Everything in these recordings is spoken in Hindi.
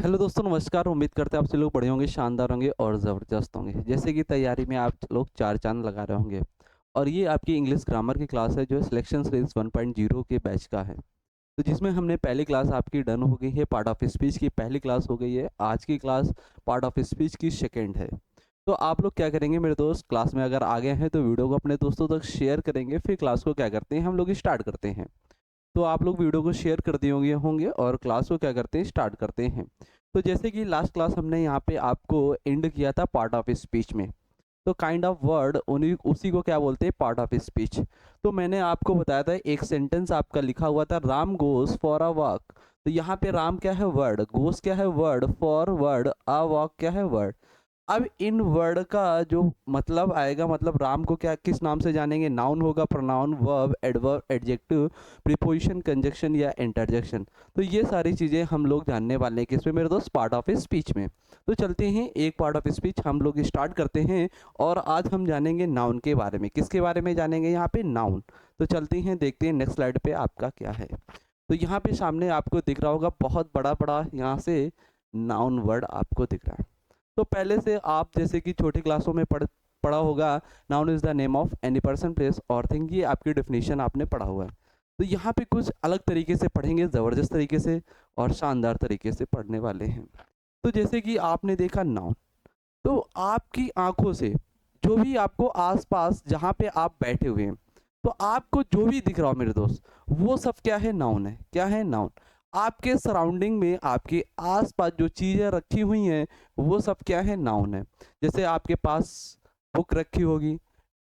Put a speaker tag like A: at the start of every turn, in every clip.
A: हेलो दोस्तों, नमस्कार। उम्मीद करते हैं आप सभी लोग बढ़िया होंगे, शानदार होंगे और ज़बरदस्त होंगे। जैसे कि तैयारी में आप लोग चार चाँद लगा रहे होंगे। और ये आपकी इंग्लिश ग्रामर की क्लास है जो सिलेक्शन सीरीज़ 1.0 के बैच का है। तो जिसमें हमने पहली क्लास आपकी डन हो गई है, पार्ट ऑफ स्पीच की पहली क्लास हो गई है। आज की क्लास पार्ट ऑफ स्पीच की सेकंड है। तो आप लोग क्या करेंगे मेरे दोस्त, क्लास में अगर आ गए हैं तो वीडियो को अपने दोस्तों तक शेयर करेंगे। फिर क्लास को क्या करते हैं, हम लोग स्टार्ट करते हैं। तो आप लोग वीडियो को शेयर कर दिए होंगे और क्लास को क्या करते हैं, स्टार्ट करते हैं। तो जैसे कि लास्ट क्लास हमने यहाँ पे आपको एंड किया था पार्ट ऑफ स्पीच में। तो काइंड ऑफ वर्ड उन्हीं उसी को क्या बोलते हैं, पार्ट ऑफ स्पीच। तो मैंने आपको बताया था, एक सेंटेंस आपका लिखा हुआ था, Ram goes for a walk. तो यहाँ पे राम क्या है, वर्ड। गोस क्या है, word. For word. A walk क्या है, वर्ड। अब इन वर्ड का जो मतलब आएगा, मतलब राम को क्या किस नाम से जानेंगे, नाउन होगा, pronoun, verb, adverb, adjective, preposition, conjunction या इंटरजेक्शन। तो ये सारी चीज़ें हम लोग जानने वाले हैं किसमें मेरे दोस्त, पार्ट ऑफ स्पीच में। तो चलते हैं, एक पार्ट ऑफ स्पीच हम लोग स्टार्ट करते हैं। और आज हम जानेंगे नाउन के बारे में। किसके बारे में जानेंगे, यहाँ पे नाउन। तो चलते हैं, देखते हैं नेक्स्ट स्लाइड पे आपका क्या है। तो यहाँ पे सामने आपको दिख रहा होगा, बहुत बड़ा बड़ा यहाँ से नाउन वर्ड आपको दिख रहा है। तो पहले से आप जैसे कि छोटी क्लासों में पढ़ा होगा, noun is the name of any person, place और थिंग। ये आपकी डेफिनेशन आपने पढ़ा हुआ है। तो यहाँ पे कुछ अलग तरीके से पढ़ेंगे, ज़बरदस्त तरीके से और शानदार तरीके से पढ़ने वाले हैं। तो जैसे कि आपने देखा नाउन, तो आपकी आंखों से जो भी आपको आसपास जहाँ पे आप बैठे हुए हैं, तो आपको जो भी दिख रहा हो मेरे दोस्त, वो सब क्या है, नाउन है। क्या है, नाउन। आपके सराउंडिंग में आपके आसपास जो चीज़ें रखी हुई हैं, वो सब क्या है, नाउन है। जैसे आपके पास बुक रखी होगी,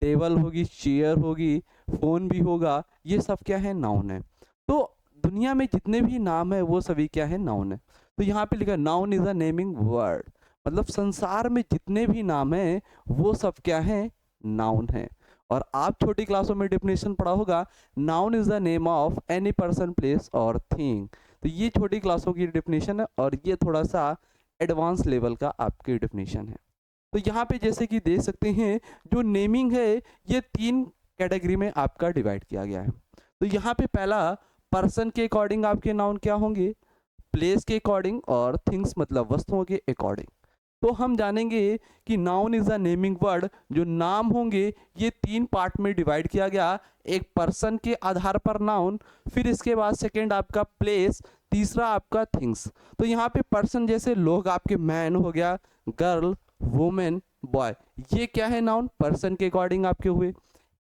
A: टेबल होगी, चेयर होगी, फ़ोन भी होगा, ये सब क्या है, नाउन है। तो दुनिया में जितने भी नाम है वो सभी क्या है, नाउन है। तो यहाँ पे लिखा, noun is a naming word. मतलब संसार में जितने भी नाम हैं वो सब क्या है, नाउन है। और आप छोटी क्लासों में डेफिनेशन पढ़ा होगा, noun is the name of any person, place और थिंग। तो ये छोटी क्लासों की डेफिनेशन है और ये थोड़ा सा एडवांस लेवल का आपकी डेफिनेशन है। तो यहाँ पे जैसे कि देख सकते हैं, जो नेमिंग है ये तीन कैटेगरी में आपका डिवाइड किया गया है। तो यहाँ पे पहला, पर्सन के अकॉर्डिंग आपके नाउन क्या होंगे, प्लेस के अकॉर्डिंग और थिंग्स मतलब वस्तुओं के अकॉर्डिंग। तो हम जानेंगे कि noun is a naming word. जो नाम होंगे ये तीन पार्ट में डिवाइड किया गया। एक पर्सन के आधार पर नाउन, फिर इसके बाद सेकंड आपका प्लेस, तीसरा आपका थिंग्स। तो यहाँ पे पर्सन जैसे लोग आपके, मैन हो गया, गर्ल, वुमेन, बॉय, ये क्या है, नाउन पर्सन के अकॉर्डिंग आपके हुए।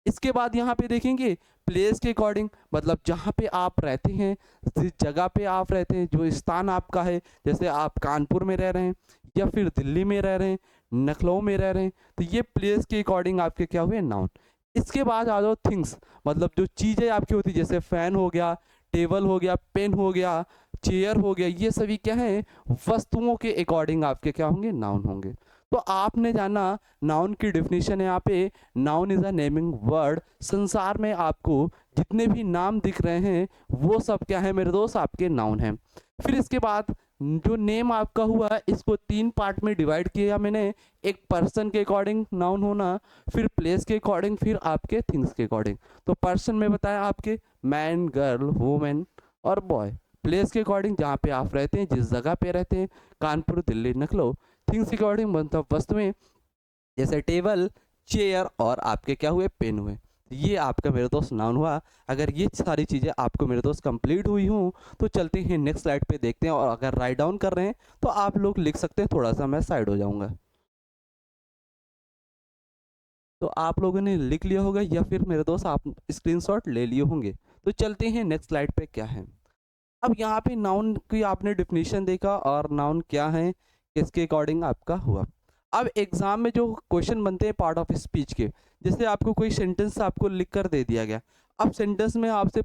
A: इसके बाद यहाँ पे देखेंगे प्लेस के अकॉर्डिंग, मतलब जहाँ पे आप रहते हैं, जिस जगह पे आप रहते हैं, जो स्थान आपका है। जैसे आप कानपुर में रह रहे हैं या फिर दिल्ली में रह रहे हैं, लखनऊ में रह रहे हैं, तो ये प्लेस के अकॉर्डिंग आपके क्या हुए, नाउन। इसके बाद आ जाओ थिंग्स, मतलब जो चीज़ें आपकी होती, जैसे फैन हो गया, टेबल हो गया, पेन हो गया, चेयर हो गया, ये सभी क्या है, वस्तुओं के अकॉर्डिंग आपके क्या होंगे, नाउन होंगे। तो आपने जाना नाउन की डेफिनेशन है यहाँ पे, noun is a naming word. संसार में आपको जितने भी नाम दिख रहे हैं वो सब क्या है मेरे दोस्त, आपके नाउन हैं। फिर इसके बाद जो नेम आपका हुआ इसको तीन पार्ट में डिवाइड किया मैंने। एक पर्सन के अकॉर्डिंग नाउन होना, फिर प्लेस के अकॉर्डिंग, फिर आपके थिंग्स के अकॉर्डिंग। तो पर्सन में बताया आपके मैन, गर्ल, वुमेन और बॉय। प्लेस के अकॉर्डिंग जहाँ पे आप रहते हैं, जिस जगह पे रहते हैं, कानपुर, दिल्ली, लखनऊ। थिंग्स के अकॉर्डिंग मतलब वस्तुएं, जैसे टेबल, चेयर और आपके क्या हुए, पेन हुए। ये आपका मेरे दोस्त नाउन हुआ। अगर ये सारी चीज़ें आपको मेरे दोस्त कंप्लीट हुई हूँ तो चलते हैं नेक्स्ट स्लाइड पे देखते हैं। और अगर राइट डाउन कर रहे हैं तो आप लोग लिख सकते हैं, थोड़ा सा मैं साइड हो जाऊँगा। तो आप लोगों ने लिख लिया होगा या फिर मेरे दोस्त आप स्क्रीनशॉट ले लिए होंगे। तो चलते हैं नेक्स्ट स्लाइड पे क्या है। अब यहाँ पे नाउन की आपने डिफिनीशन देखा और नाउन क्या है, किसके अकॉर्डिंग आपका हुआ। अब एग्जाम में जो क्वेश्चन बनते हैं पार्ट ऑफ स्पीच के, जैसे आपको कोई सेंटेंस आपको लिख कर दे दिया गया। अब सेंटेंस में आपसे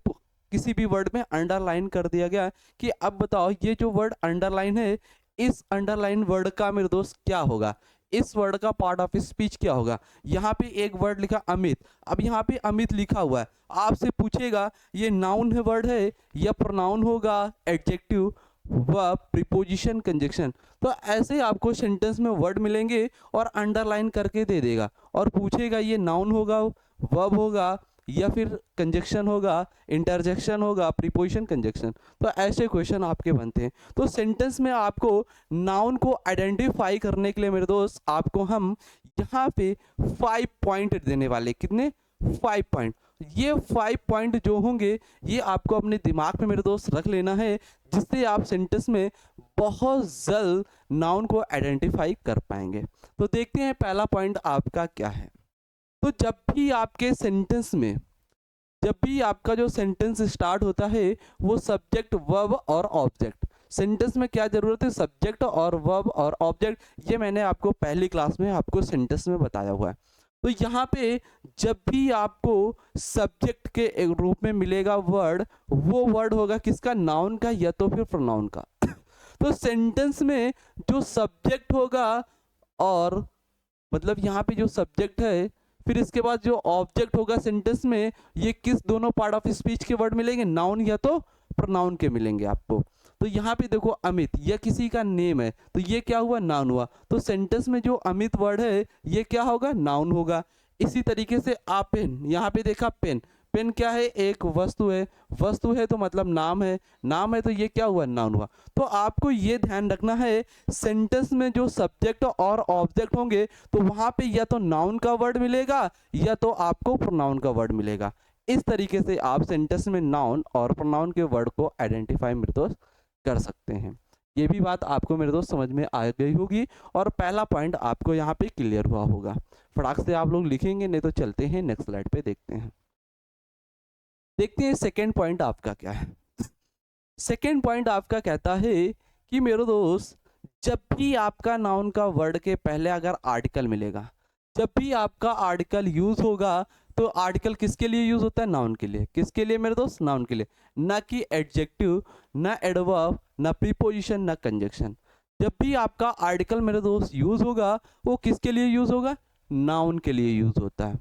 A: किसी भी वर्ड में अंडरलाइन कर दिया गया कि अब बताओ ये जो वर्ड अंडरलाइन है, इस अंडरलाइन वर्ड का मेरे दोस्त क्या होगा, इस वर्ड का पार्ट ऑफ स्पीच क्या होगा। यहाँ पे एक वर्ड लिखा अमित, अब यहाँ पे अमित लिखा हुआ है, आपसे पूछेगा ये नाउन है वर्ड है या प्रोनाउन होगा, एडजेक्टिव, वर्ब, प्रीपोजिशन, कंजक्शन। तो ऐसे आपको सेंटेंस में वर्ड मिलेंगे और अंडरलाइन करके दे देगा और पूछेगा ये नाउन होगा, वर्ब होगा या फिर कंजक्शन होगा, इंटरजेक्शन होगा, प्रीपोजिशन कंजक्शन। तो ऐसे क्वेश्चन आपके बनते हैं। तो सेंटेंस में आपको नाउन को आइडेंटिफाई करने के लिए मेरे दोस्त आपको हम यहाँ पे 5 पॉइंट देने वाले। कितने? 5 पॉइंट। ये 5 पॉइंट जो होंगे ये आपको अपने दिमाग में मेरे दोस्त रख लेना है, जिससे आप सेंटेंस में बहुत जल्द नाउन को आइडेंटिफाई कर पाएंगे। तो देखते हैं पहला पॉइंट आपका क्या है। तो जब भी आपका जो सेंटेंस स्टार्ट होता है वो सब्जेक्ट, वर्ब और ऑब्जेक्ट। सेंटेंस में क्या जरूरत है? सब्जेक्ट और वर्ब और ऑब्जेक्ट। ये मैंने आपको पहली क्लास में आपको सेंटेंस में बताया हुआ है। तो यहाँ पे जब भी आपको सब्जेक्ट के एक रूप में मिलेगा वर्ड, वो वर्ड होगा किसका? नाउन का या तो फिर प्रोनाउन का। तो सेंटेंस में जो सब्जेक्ट होगा और मतलब यहाँ पे जो सब्जेक्ट है, फिर इसके बाद जो ऑब्जेक्ट होगा सेंटेंस में, ये किस दोनों पार्ट ऑफ स्पीच के वर्ड मिलेंगे? नाउन या तो प्रोनाउन के मिलेंगे आपको। तो यहाँ पे देखो अमित, यह किसी का नेम है, तो ये क्या हुआ? नाउन हुआ। तो सेंटेंस में जो अमित वर्ड है ये क्या होगा? नाउन होगा। इसी तरीके से आप पेन, यहाँ पे देखा पेन, पेन क्या है? एक वस्तु है, वस्तु है तो मतलब नाम है, नाम है तो ये क्या हुआ? नाउन हुआ। तो आपको ये ध्यान रखना है, सेंटेंस में जो सब्जेक्ट और ऑब्जेक्ट होंगे तो वहां पे या तो नाउन का वर्ड मिलेगा या तो आपको प्रोनाउन का वर्ड मिलेगा। इस तरीके से आप सेंटेंस में नाउन और प्रोनाउन के वर्ड को आइडेंटिफाई मेरे दोस्त कर सकते हैं। ये भी बात आपको मेरे दोस्त समझ में आ गई होगी और पहला पॉइंट आपको यहाँ पे क्लियर हुआ होगा। फटाक से आप लोग लिखेंगे, नहीं तो चलते हैं नेक्स्ट स्लाइड पे देखते हैं। देखते हैं सेकेंड पॉइंट आपका क्या है। सेकेंड पॉइंट आपका कहता है कि मेरे दोस्त जब भी आपका नाउन का वर्ड के पहले अगर आर्टिकल मिलेगा, जब भी आपका आर्टिकल यूज होगा, तो आर्टिकल किसके लिए यूज होता है? नाउन के लिए। किसके लिए मेरे दोस्त? नाउन के लिए, ना कि एडजेक्टिव, ना एडवर्ब, ना प्रीपोजिशन, ना कंजक्शन। जब भी आपका आर्टिकल मेरे दोस्त यूज होगा, वो किसके लिए यूज होगा? नाउन के लिए यूज होता है।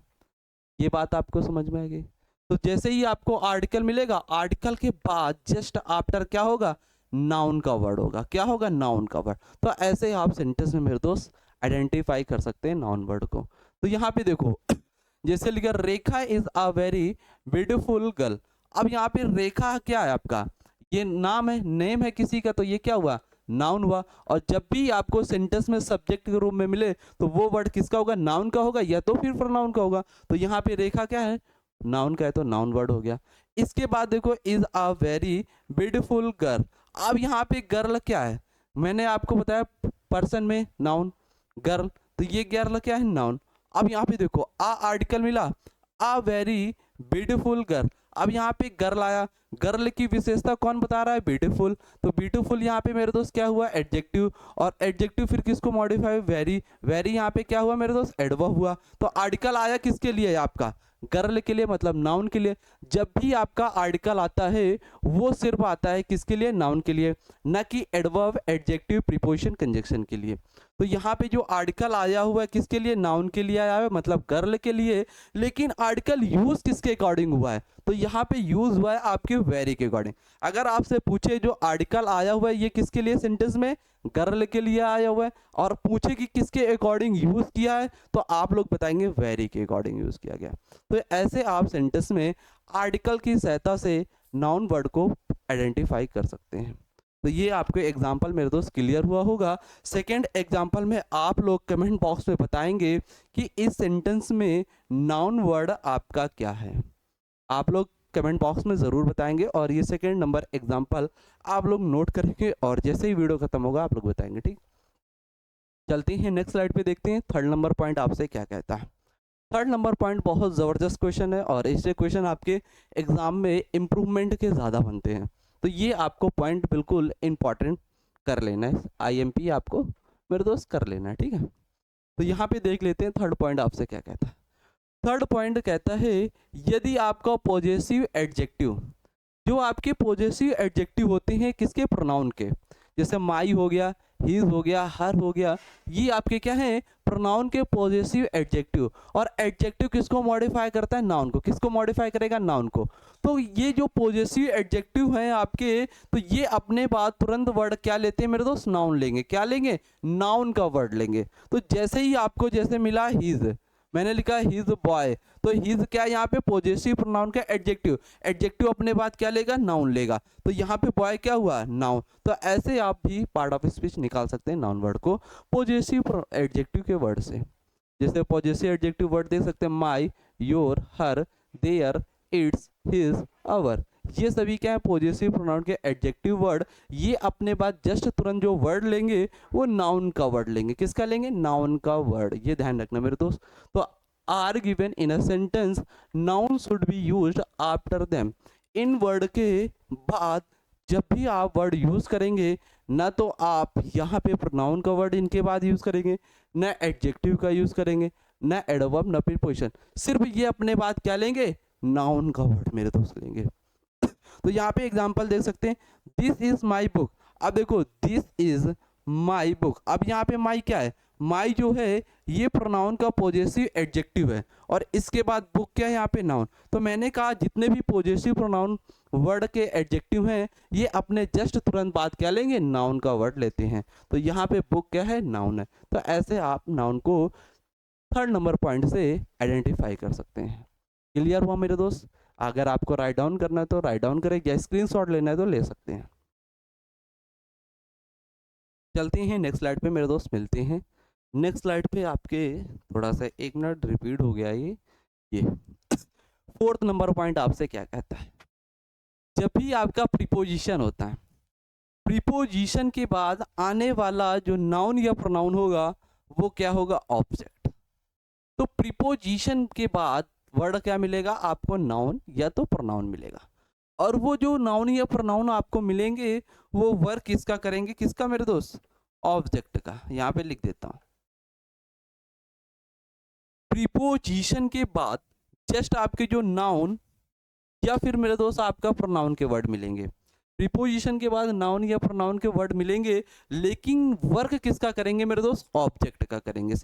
A: ये बात आपको समझ में आ गई? तो जैसे ही आपको आर्टिकल मिलेगा, आर्टिकल के बाद जस्ट आफ्टर क्या होगा? नाउन का वर्ड होगा। क्या होगा? नाउन का वर्ड। तो ऐसे ही आप सेंटेंस में मेरे दोस्त आइडेंटिफाई कर सकते हैं नाउन वर्ड को। तो यहाँ पे देखो जैसे लिखा Rekha is a very beautiful girl. अब यहाँ पे रेखा क्या है? आपका ये नाम है, नेम है किसी का, तो ये क्या हुआ? नाउन हुआ। और जब भी आपको सेंटेंस में सब्जेक्ट के रूप में मिले तो वो वर्ड किसका होगा? नाउन का होगा या तो फिर प्रोनाउन का होगा। तो यहाँ पे रेखा क्या है? नाउन का है, तो नाउन वर्ड हो गया। इसके बाद देखो is a very beautiful girl. अब यहाँ पे गर्ल क्या है? मैंने आपको बताया पर्सन में नाउन, गर्ल, तो ये गर्ल क्या है? नाउन। अब यहाँ पे देखो आ आर्टिकल मिला, अ वेरी ब्यूटीफुल गर्ल। अब यहाँ पे गर्ल आया, गर्ल की विशेषता कौन बता रहा है? ब्यूटीफुल। तो ब्यूटीफुल यहाँ पे मेरे दोस्त क्या हुआ? एडजेक्टिव। और एडजेक्टिव फिर किसको मॉडिफाई? वेरी। वेरी यहाँ पे क्या हुआ मेरे दोस्त? एडवर्ब हुआ। तो आर्टिकल आया किसके लिए? आपका गर्ल के लिए, मतलब नाउन के लिए। जब भी आपका आर्टिकल आता है वो सिर्फ आता है किसके लिए? नाउन के लिए, ना कि एडवर्ब, एडजेक्टिव, प्रीपोजिशन, कंजक्शन के लिए। तो यहाँ पे जो आर्टिकल आया हुआ है किसके लिए? नाउन के लिए आया है, मतलब गर्ल के लिए। लेकिन आर्टिकल यूज किसके अकॉर्डिंग हुआ है? तो यहाँ पे यूज हुआ है आपके वेरी के अकॉर्डिंग। अगर आपसे पूछे जो आर्टिकल आया हुआ है ये किसके लिए सेंटेंस में? गर्ल के लिए आया हुआ है। और पूछे कि किसके अकॉर्डिंग यूज किया है, तो आप लोग बताएंगे वेरी के अकॉर्डिंग यूज किया गया। तो ऐसे आप सेंटेंस में आर्टिकल की सहायता से नाउन वर्ड को आइडेंटिफाई कर सकते हैं। तो ये आपको एग्जाम्पल मेरे दोस्त क्लियर हुआ होगा। सेकेंड एग्जाम्पल में आप लोग कमेंट बॉक्स में बताएंगे कि इस सेंटेंस में नाउन वर्ड आपका क्या है। आप लोग कमेंट बॉक्स में ज़रूर बताएंगे और ये सेकेंड नंबर एग्जाम्पल आप लोग नोट करेंगे और जैसे ही वीडियो खत्म होगा आप लोग बताएंगे। ठीक, चलते हैं नेक्स्ट स्लाइड पे देखते हैं थर्ड नंबर पॉइंट आपसे क्या कहता है। थर्ड नंबर पॉइंट बहुत ज़बरदस्त क्वेश्चन है और इससे क्वेश्चन आपके एग्जाम में इम्प्रूवमेंट के ज़्यादा बनते हैं। तो ये आपको पॉइंट बिल्कुल इम्पॉर्टेंट कर लेना है, आईएमपी आपको मेरे दोस्त कर लेना है। ठीक है, तो यहाँ पे देख लेते हैं थर्ड पॉइंट आपसे क्या कहता है। थर्ड पॉइंट कहता है यदि आपका पॉजेसिव एडजेक्टिव, जो आपके पॉजेसिव एडजेक्टिव होते हैं किसके? प्रोनाउन के। जैसे माई हो गया, हिज हो गया, हर हो गया, ये आपके क्या है? प्रोनाउन के पॉजेसिव एडजेक्टिव। और एडजेक्टिव किसको मॉडिफाई करता है? नाउन को। किसको मॉडिफाई करेगा? नाउन को। तो ये जो पॉजेसिव एडजेक्टिव हैं आपके, तो ये अपने बाद तुरंत वर्ड क्या लेते हैं मेरे दोस्त? नाउन लेंगे। क्या लेंगे? नाउन का वर्ड लेंगे। तो जैसे ही आपको जैसे मिला हिज, मैंने लिखा हिज बॉय, तो हिज क्या है यहाँ पे पॉजेसिव प्रोनाउन का एडजेक्टिव, एडजेक्टिव अपने बाद क्या लेगा, नाउन लेगा, तो यहाँ पे बॉय क्या हुआ, नाउन। तो ऐसे आप भी पार्ट ऑफ स्पीच निकाल सकते हैं नाउन वर्ड को पॉजेसिव एडजेक्टिव के वर्ड से। जैसे पॉजेसिव एडजेक्टिव वर्ड देख सकते हैं my, your, her, their, its, his, our, ये सभी क्या है पॉजेसिव प्रोनाउन के एडजेक्टिव वर्ड। ये अपने बाद जस्ट तुरंत जो वर्ड लेंगे वो नाउन का वर्ड लेंगे। किसका लेंगे, नाउन का वर्ड, ये ध्यान रखना मेरे दोस्त। तो are given in a sentence, noun should be used after them. इन वर्ड के बाद जब भी आप वर्ड यूज करेंगे, ना तो आप यहाँ पे प्रोनाउन का वर्ड इनके बाद यूज करेंगे, ना एडजेक्टिव का यूज करेंगे, ना एडवर्ब, ना प्रीपोजिशन, सिर्फ ये अपने बाद क्या लेंगे, नाउन का वर्ड मेरे दोस्त लेंगे। तो यहाँ पे एग्जांपल देख सकते हैं, दिस इज माई बुक। अब देखो दिस इज माई बुक, अब यहाँ पे माई क्या है, माई जो है ये प्रोनाउन का पॉजेसिव एडजेक्टिव है, और इसके बाद बुक क्या है यहाँ पे नाउन। तो मैंने कहा जितने भी पॉजेसिव प्रोनाउन वर्ड के एडजेक्टिव हैं ये अपने जस्ट तुरंत बाद क्या लेंगे, नाउन का वर्ड लेते हैं। तो यहाँ पे बुक क्या है, नाउन है। तो ऐसे आप नाउन को थर्ड नंबर पॉइंट से आइडेंटिफाई कर सकते हैं। क्लियर हुआ मेरे दोस्त। अगर आपको राइट डाउन करना है तो राइट डाउन करें, या स्क्रीनशॉट लेना है तो ले सकते हैं। चलते हैं नेक्स्ट स्लाइड पे मेरे दोस्त, मिलते हैं नेक्स्ट स्लाइड पे। आपके थोड़ा सा 1 मिनट रिपीट हो गया ये फोर्थ नंबर पॉइंट आपसे क्या कहता है, जब भी आपका प्रीपोजिशन होता है, प्रीपोजिशन के बाद आने वाला जो नाउन या प्रोनाउन होगा वो क्या होगा, ऑब्जेक्ट। तो प्रीपोजिशन के बाद वर्ड क्या मिलेगा आपको, नाउन या तो प्रोनाउन मिलेगा, और वो जो नाउन या प्रोनाउन आपको मिलेंगे वो वर्क किसका करेंगे, किसका मेरे दोस्त, ऑब्जेक्ट का। यहां पे लिख देता हूं, प्रीपोजिशन के बाद जस्ट आपके जो नाउन या फिर मेरे दोस्त आपका प्रोनाउन के वर्ड मिलेंगे। प्रीपोजिशन के बाद नाउन या प्रोनाउन के वर्ड मिलेंगे, लेकिन वर्क किसका करेंगे मेरे दोस्त, ऑब्जेक्ट का करेंगे।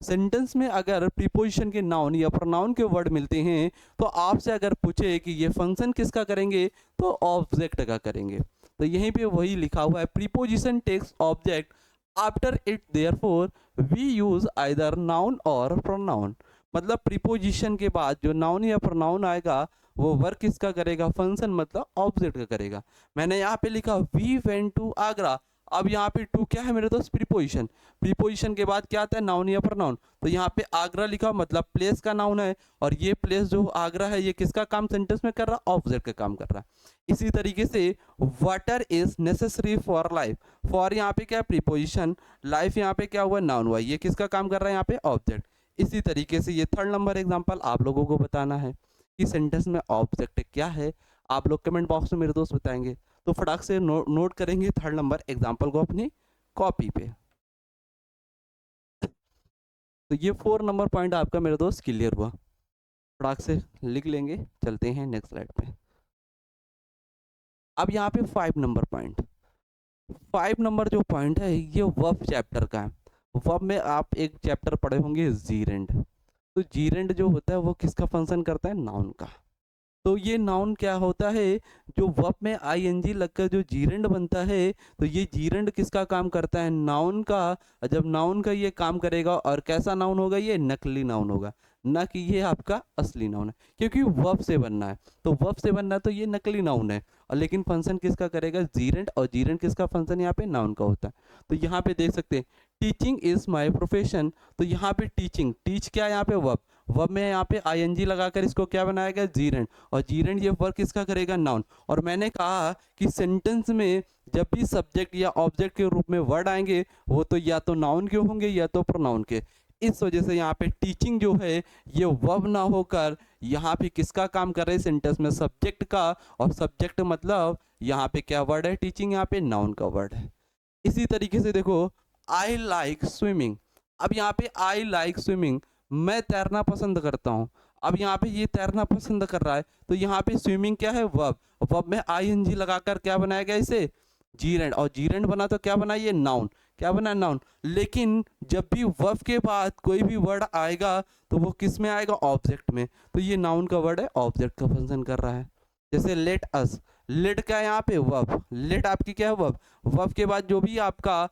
A: सेंटेंस में अगर प्रीपोजिशन के नाउन या प्रोनाउन के वर्ड मिलते हैं तो आपसे अगर पूछे कि ये फंक्शन किसका करेंगे, तो ऑब्जेक्ट का करेंगे। तो यहीं पे वही लिखा हुआ है, preposition takes object after it, therefore we use either noun और प्रोनाउन। मतलब प्रीपोजिशन के बाद जो नाउन या प्रोनाउन आएगा वो वर्क किसका करेगा, फंक्शन मतलब ऑब्जेक्ट का करेगा। मैंने यहाँ पे लिखा वी वेंट टू आगरा। अब यहाँ पे टू क्या है मेरे दोस्त, प्रीपोजिशन। प्रीपोजिशन के बाद क्या आता है, नाउन या प्रोनाउन। तो यहाँ पे आगरा लिखा मतलब प्लेस का नाउन है, और ये प्लेस जो आगरा है ये किसका काम सेंटेंस में कर रहा है, ऑब्जेक्ट का काम कर रहा है। इसी तरीके से water is necessary for life, for यहाँ पे क्या है प्रीपोजिशन, लाइफ यहाँ पे क्या हुआ, नाउन हुआ, ये किसका काम कर रहा है यहाँ पे, ऑब्जेक्ट। इसी तरीके से ये थर्ड नंबर एग्जाम्पल आप लोगों को बताना है कि सेंटेंस में ऑब्जेक्ट क्या है। आप लोग कमेंट बॉक्स में मेरे दोस्त बताएंगे, तो फटाक से नोट करेंगे थर्ड नंबर एग्जाम्पल को अपनी कॉपी पे। तो ये 4 नंबर पॉइंट आपका मेरे दोस्त क्लियर हुआ, फटाक से लिख लेंगे। चलते हैं नेक्स्ट स्लाइड पे। अब यहाँ पे 5 नंबर पॉइंट, 5 नंबर जो पॉइंट है ये वर्ब चैप्टर का है। वर्ब में आप एक चैप्टर पढ़े होंगे जीरेंड। तो जीरेंड जो होता है वो किसका फंक्शन करता है, नाउन का। तो ये नाउन क्या होता है, जो वर्ब में आईएनजी लगकर जो जीरेंड बनता है, तो ये जीरेंड किसका काम करता है, नाउन का। जब नाउन का ये काम करेगा, और कैसा नाउन होगा, ये नकली नाउन होगा, ना कि ये आपका असली नाउन है, क्योंकि वर्ब से बनना है। तो वर्ब से बनना है तो ये नकली नाउन है, और लेकिन फंक्शन किसका करेगा, जीरेंड। और जीरेंड किसका फंक्शन यहाँ पे, नाउन का होता है। तो यहाँ पे देख सकते हैं टीचिंग इज माई प्रोफेशन। तो यहाँ पे टीचिंग, टीच क्या है यहाँ पे, वर्ब। वर्ब में यहाँ पे आईएनजी लगाकर इसको क्या बनाया गया, जीरेंड। और जीरेंड ये वर्क किसका करेगा, नाउन। और मैंने कहा कि सेंटेंस में जब भी सब्जेक्ट या ऑब्जेक्ट के रूप में वर्ड आएंगे वो तो या तो नाउन के होंगे या तो प्रोनाउन के। इस वजह से यहाँ पे टीचिंग जो है ये वर्ब ना होकर यहाँ पे किसका काम कर रहे हैं, सेंटेंस में सब्जेक्ट का। और सब्जेक्ट मतलब यहाँ पे क्या वर्ड है, टीचिंग, यहाँ पे नाउन का वर्ड है। इसी तरीके से देखो आई लाइक स्विमिंग। अब यहाँ पे आई लाइक स्विमिंग, मैं तैरना पसंद करता हूँ। अब यहाँ पे ये तैरना पसंद कर रहा है, तो यहाँ पे स्विमिंग क्या है, वर्ब। वर्ब में आईएनजी लगाकर क्या बनाया गया, इसे जीरेंड। और जीरेंड बना तो क्या बना, ये नाउन। क्या बना, नाउन। लेकिन जब भी वर्ब के बाद कोई भी वर्ड आएगा तो वो किस में आएगा, ऑब्जेक्ट में। तो ये नाउन का वर्ड है, ऑब्जेक्ट का फंक्शन कर रहा है। जैसे लेट अस, लेट क्या है यहाँ पे, वर्ब, लेट आपकी क्या है, वर्ब, वर्ब के बाद जो भी आपका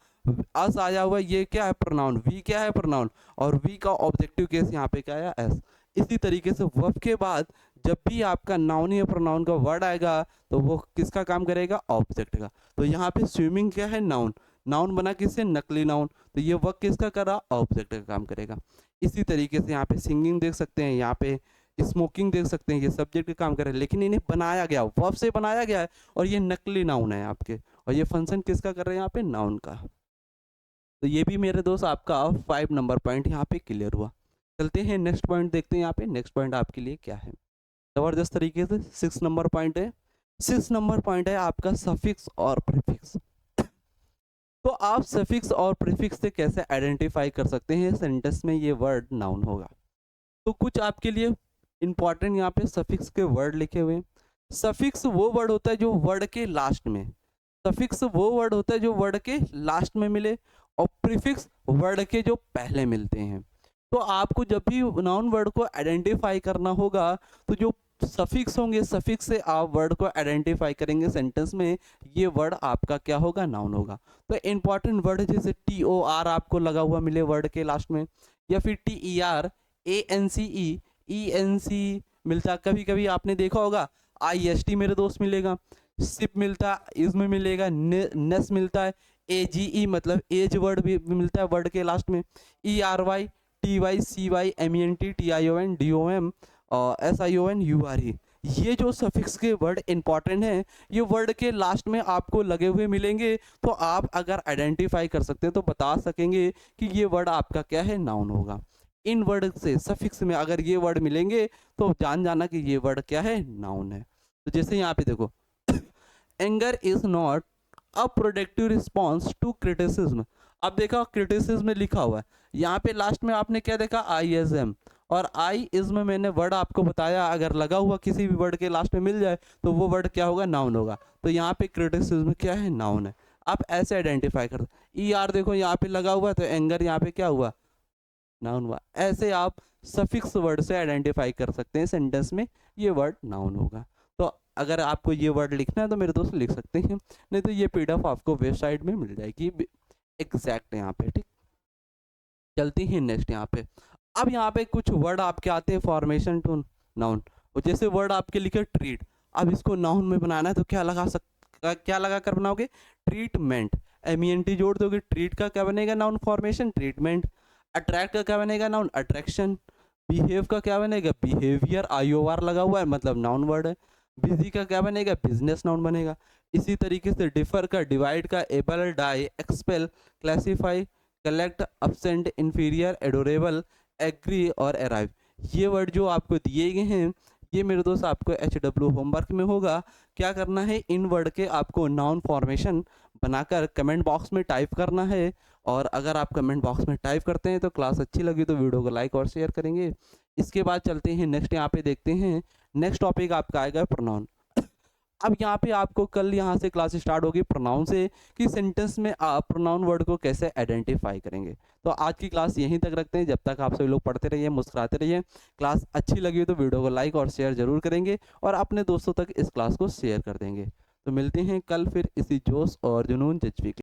A: अस आया हुआ है ये क्या है, प्रोनाउन, वी क्या है, प्रोनाउन, और वी का ऑब्जेक्टिव केस यहाँ पे क्या है, एस। इसी तरीके से वर्ब के बाद जब भी आपका नाउन या प्रोनाउन का वर्ड आएगा तो वो किसका काम करेगा, ऑब्जेक्ट का। तो यहाँ पे स्विमिंग क्या है, नाउन, नाउन बना किससे, नकली नाउन, तो ये वर्क किसका करा, ऑब्जेक्ट का काम करेगा। इसी तरीके से यहाँ पे सिंगिंग देख सकते हैं, यहाँ पे स्मोकिंग देख सकते हैं, ये सब्जेक्ट का काम कर रहे हैं, लेकिन इन्हें बनाया गया, वर्ब से बनाया गया है और ये नकली नाउन है आपके, और ये फंक्शन किसका कर रहे हैं यहाँ पे, नाउन का। तो ये भी मेरे दोस्त आपका 5 नंबर पॉइंट यहाँ पे क्लियर हुआ। चलते हैं नेक्स्ट पॉइंट देखते हैं, यहाँ पे नेक्स्ट पॉइंट आपके लिए क्या है, जबरदस्त तरीके से 6 नंबर पॉइंट है। 6 नंबर पॉइंट है आपका सफिक्स और प्रीफिक्स। तो आप सफिक्स और प्रीफिक्स से कैसे आइडेंटिफाई कर सकते हैं सेंटेंस में ये वर्ड नाउन होगा। तो कुछ आपके लिए इंपॉर्टेंट यहाँ पे सफिक्स के वर्ड लिखे हुए हैं। सफिक्स वो वर्ड होता है जो वर्ड के लास्ट में, सफिक्स वो वर्ड होता है जो वर्ड के लास्ट में मिले, और प्रीफिक्स वर्ड के जो पहले मिलते हैं। तो आपको जब भी नाउन वर्ड को आइडेंटिफाई करना होगा तो जो सफिक्स होंगे, सफिक्स से आप वर्ड को आइडेंटिफाई करेंगे सेंटेंस में, ये वर्ड आपका क्या होगा, नाउन होगा। तो इंपॉर्टेंट वर्ड जैसे TOR आपको लगा हुआ मिले वर्ड के लास्ट में, या फिर TER, ANCE, ENC मिलता, कभी कभी आपने देखा होगा IST मेरे दोस्त मिलेगा, सिप मिलता है, इसमें मिलेगा, नेस मिलता है, AGE मतलब एज वर्ड भी मिलता है वर्ड के लास्ट में, ERY, TY, CY, MENT, TION, DOM और SION, URE। ये जो सफिक्स के वर्ड इंपॉर्टेंट हैं, ये वर्ड के लास्ट में आपको लगे हुए मिलेंगे, तो आप अगर आइडेंटिफाई कर सकते हैं तो बता सकेंगे कि ये वर्ड आपका क्या है, नाउन होगा। इन वर्ड से सफिक्स में अगर ये वर्ड मिलेंगे तो जान जाना कि ये वर्ड क्या है, नाउन है। तो जैसे यहाँ पे देखो, anger is not a productive response to criticism. अब देखा क्रिटिसिज्म में लिखा हुआ है, यहाँ पे लास्ट में आपने क्या देखा, ISM, और आई इज्म मैंने वर्ड आपको बताया, अगर लगा हुआ किसी भी वर्ड के लास्ट में मिल जाए तो वो वर्ड क्या होगा, नाउन होगा। तो यहाँ पे क्रिटिसिज्म क्या है, नाउन है। आप ऐसे आइडेंटिफाई कर, ER देखो यहाँ पे लगा हुआ है तो एंगर यहाँ पे क्या हुआ, नाउन हुआ। ऐसे आप सफिक्स वर्ड से आइडेंटिफाई कर सकते हैं सेंटेंस में ये वर्ड नाउन होगा। तो अगर आपको ये वर्ड लिखना है तो मेरे दोस्त लिख सकते हैं, नहीं तो ये PDF आपको वेबसाइट में मिल जाएगी एग्जैक्ट यहाँ पे, ठीक। चलती हैं नेक्स्ट यहाँ पे। अब यहाँ पे कुछ वर्ड आपके आते हैं फॉर्मेशन टू नाउन, जैसे वर्ड आपके लिखे ट्रीट, अब इसको नाउन में बनाना है तो क्या लगा कर बनाओगे, ट्रीटमेंट, MENT जोड़ दोगे, ट्रीट का क्या बनेगा, नाउन फॉर्मेशन, ट्रीटमेंट। अट्रैक्ट का क्या बनेगा, नाउन, अट्रैक्शन। बिहेव का क्या बनेगा, बिहेवियर, IOR लगा हुआ है मतलब नाउन वर्ड है। बिजी का क्या बनेगा, बिजनेस नाउन बनेगा। इसी तरीके से डिफर का, डिवाइड का, able, die, expel, classify, collect, absent, inferior, adorable, agree और अराइव, ये वर्ड जो आपको दिए गए हैं ये मेरे दोस्त आपको HW होमवर्क में होगा। क्या करना है, इन वर्ड के आपको नाउन फॉर्मेशन बनाकर कमेंट बॉक्स में टाइप करना है, और अगर आप कमेंट बॉक्स में टाइप करते हैं तो क्लास अच्छी लगी तो वीडियो को लाइक और शेयर करेंगे। इसके बाद चलते हैं नेक्स्ट, यहाँ पे देखते हैं नेक्स्ट टॉपिक आपका आएगा प्रोनाउन। अब यहाँ पे आपको कल यहाँ से क्लास स्टार्ट होगी प्रोनाउन से, कि सेंटेंस में आप प्रोनाउन वर्ड को कैसे आइडेंटिफाई करेंगे। तो आज की क्लास यहीं तक रखते हैं, जब तक आप सभी लोग पढ़ते रहिए, मुस्कुराते रहिए। क्लास अच्छी लगी तो वीडियो को लाइक और शेयर जरूर करेंगे, और अपने दोस्तों तक इस क्लास को शेयर कर देंगे। तो मिलते हैं कल फिर इसी जोश और जुनून जज्बे के